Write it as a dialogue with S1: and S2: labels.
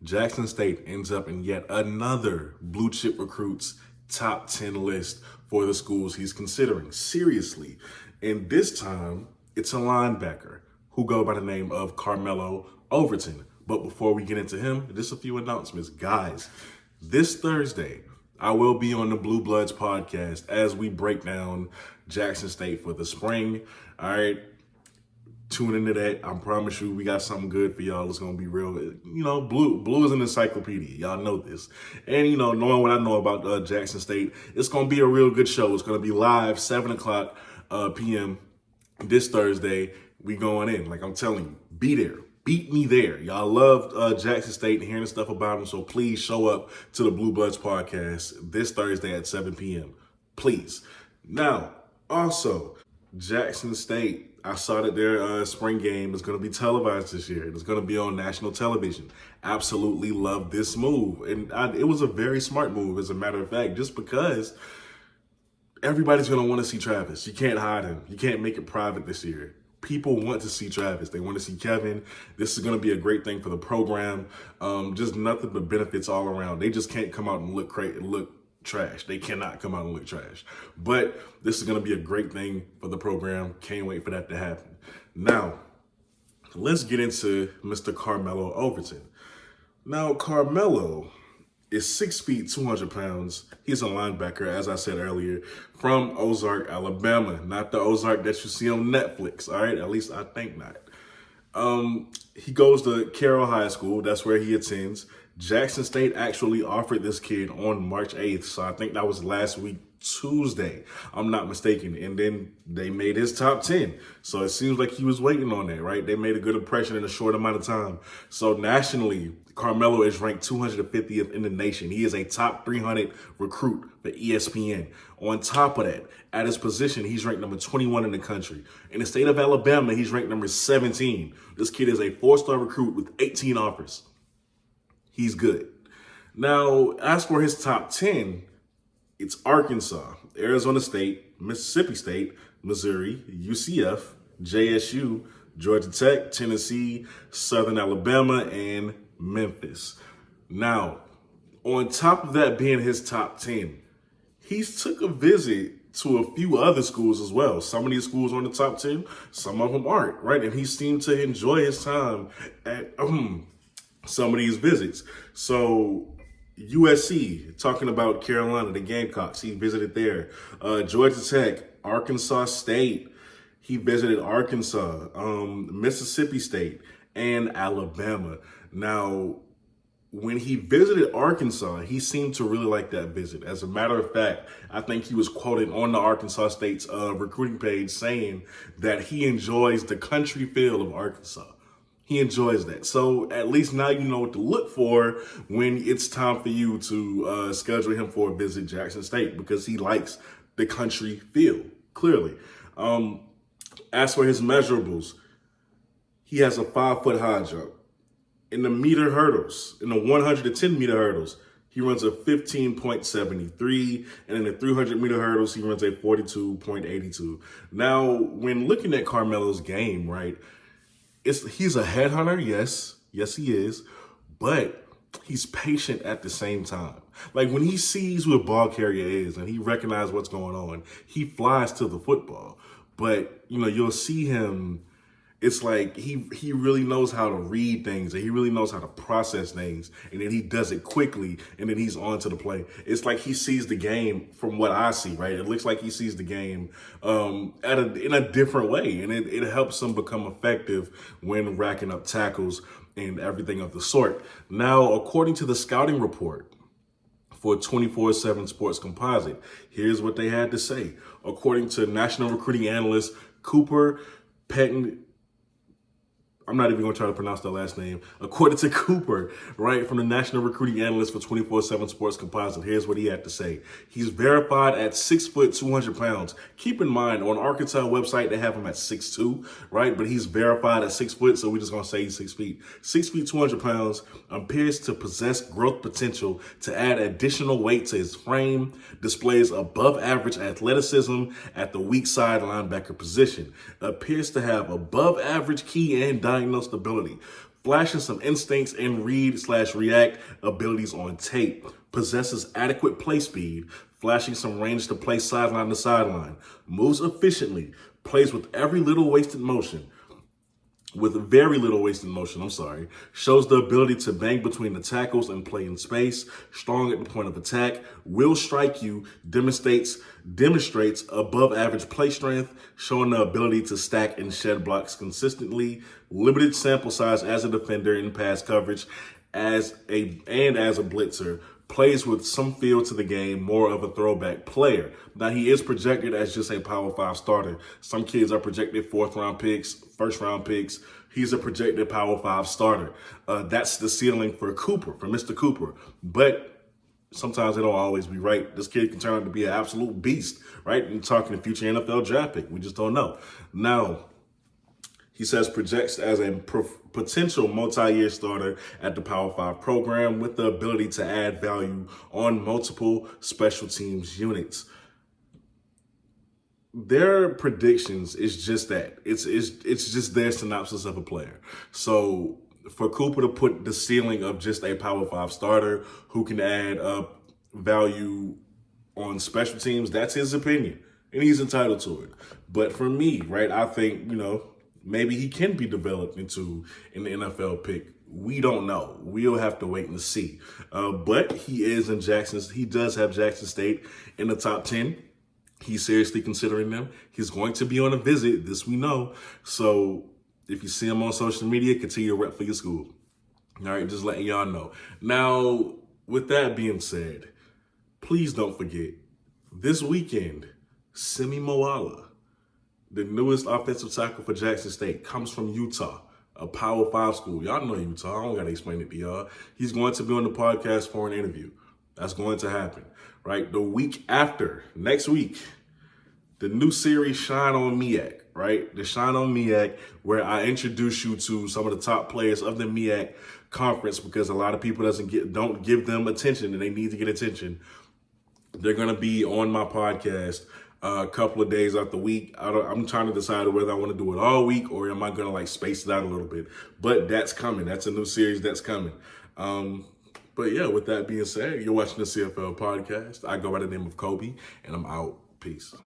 S1: Jackson State ends up in yet another blue chip recruits top 10 list for the schools he's considering. Seriously. And this time, it's a linebacker who go by the name of Carmelo Overton. But before we get into him, just a few announcements. Guys, this Thursday, I will be on the Blue Bloods podcast as we break down Jackson State for the spring. All right. Tune into that. I promise you, we got something good for y'all. It's going to be real. Blue is an encyclopedia. Y'all know this. And, knowing what I know about Jackson State, it's going to be a real good show. It's going to be live 7 o'clock p.m. this Thursday. We going in. Like I'm telling you, be there. Beat me there. Y'all love Jackson State and hearing stuff about them. So please show up to the Blue Bloods podcast this Thursday at 7 p.m. Please. Now, also, Jackson State, I saw that their spring game is going to be televised this year. It's going to be on national television. Absolutely love this move. And it was a very smart move, as a matter of fact, just because everybody's going to want to see Travis. You can't hide him. You can't make it private this year. People want to see Travis. They want to see Kevin. This is going to be a great thing for the program. Just nothing but benefits all around. They just can't come out and look trash. They cannot come out and look trash. But this is going to be a great thing for the program. Can't wait for that to happen. Now, let's get into Mr. Carmelo Overton. Now, Carmelo is 6 feet, 200 pounds. He's a linebacker, as I said earlier, from Ozark, Alabama. Not the Ozark that you see on Netflix, all right? At least I think not. He goes to Carroll High School. That's where he attends. Jackson State actually offered this kid on March 8th. So I think that was last week, Tuesday. I'm not mistaken. And then they made his top 10. So it seems like he was waiting on that, right? They made a good impression in a short amount of time. So nationally, Carmelo is ranked 250th in the nation. He is a top 300 recruit for ESPN. On top of that, at his position, he's ranked number 21 in the country. In the state of Alabama, he's ranked number 17. This kid is a 4-star recruit with 18 offers. He's good. Now, as for his top 10, it's Arkansas, Arizona State, Mississippi State, Missouri, UCF, JSU, Georgia Tech, Tennessee, Southern Alabama, and Memphis. Now, on top of that being his top 10, he's took a visit to a few other schools as well. Some of these schools are on the top 10, some of them aren't, right? And he seemed to enjoy his time at some of these visits. So USC, talking about Carolina, the Gamecocks, he visited there. Georgia Tech, Arkansas State, he visited Arkansas, Mississippi State, and Alabama. Now, when he visited Arkansas, he seemed to really like that visit. As a matter of fact, I think he was quoted on the Arkansas State's recruiting page saying that he enjoys the country feel of Arkansas. He enjoys that. So at least now you know what to look for when it's time for you to schedule him for a visit Jackson State, because he likes the country feel, clearly. As for his measurables, he has a 5-foot high jump. In the meter hurdles, in the 110 meter hurdles, he runs a 15.73, and in the 300 meter hurdles, he runs a 42.82. Now, when looking at Carmelo's game, right, he's a headhunter, yes he is, but he's patient at the same time. Like when he sees who a ball carrier is and he recognizes what's going on, he flies to the football. But you'll see him. It's like he really knows how to read things, and he really knows how to process things, and then he does it quickly, and then he's on to the play. It's like he sees the game from what I see, right? It looks like he sees the game in a different way, and it helps him become effective when racking up tackles and everything of the sort. Now, according to the scouting report for 24/7 Sports Composite, here's what they had to say. According to national recruiting analyst Cooper Pettin, I'm not even going to try to pronounce that last name. According to Cooper, right, from the national recruiting analyst for 24/7 Sports Composite, here's what he had to say. He's verified at 6 foot, 200 pounds. Keep in mind, on Arkansas website, they have him at 6'2", right? But he's verified at 6 foot, so we're just going to say he's 6 feet. 6 feet, 200 pounds, appears to possess growth potential to add additional weight to his frame, displays above average athleticism at the weak side linebacker position, appears to have above average key and diagonal stability, flashing some instincts and read/react abilities on tape, possesses adequate play speed, flashing some range to play sideline to sideline, moves efficiently, plays with very little wasted motion, shows the ability to bang between the tackles and play in space, strong at the point of attack, will strike you, demonstrates above average play strength, showing the ability to stack and shed blocks consistently, limited sample size as a defender in pass coverage, as a blitzer, plays with some feel to the game, more of a throwback player. Now, he is projected as just a Power 5 starter. Some kids are projected 4th-round picks, 1st-round picks. He's a projected Power 5 starter. That's the ceiling for Mr. Cooper. But sometimes they don't always be right. This kid can turn out to be an absolute beast, right? And talking to future NFL draft pick. We just don't know. Now, he says projects as a potential multi-year starter at the Power 5 program with the ability to add value on multiple special teams units. Their predictions is just that. It's just their synopsis of a player. So for Cooper to put the ceiling of just a Power 5 starter who can add up value on special teams, that's his opinion. And he's entitled to it. But for me, right, I think, maybe he can be developed into an NFL pick. We don't know. We'll have to wait and see. But he is in Jackson. He does have Jackson State in the top 10. He's seriously considering them. He's going to be on a visit. This we know. So if you see him on social media, continue to rep for your school. All right, just letting y'all know. Now, with that being said, please don't forget, this weekend, Simi Moala, the newest offensive tackle for Jackson State, comes from Utah, a Power 5 school. Y'all know Utah. I don't got to explain it to y'all. He's going to be on the podcast for an interview. That's going to happen, right? The week after, next week, the new series, Shine on MEAC, right? The Shine on MEAC, where I introduce you to some of the top players of the MEAC conference, because a lot of people don't give them attention, and they need to get attention. They're going to be on my podcast a couple of days out the week. I'm trying to decide whether I want to do it all week or am I going to space it out a little bit. But that's coming. That's a new series that's coming. But yeah, with that being said, you're watching the CFL podcast. I go by the name of Kobe, and I'm out. Peace.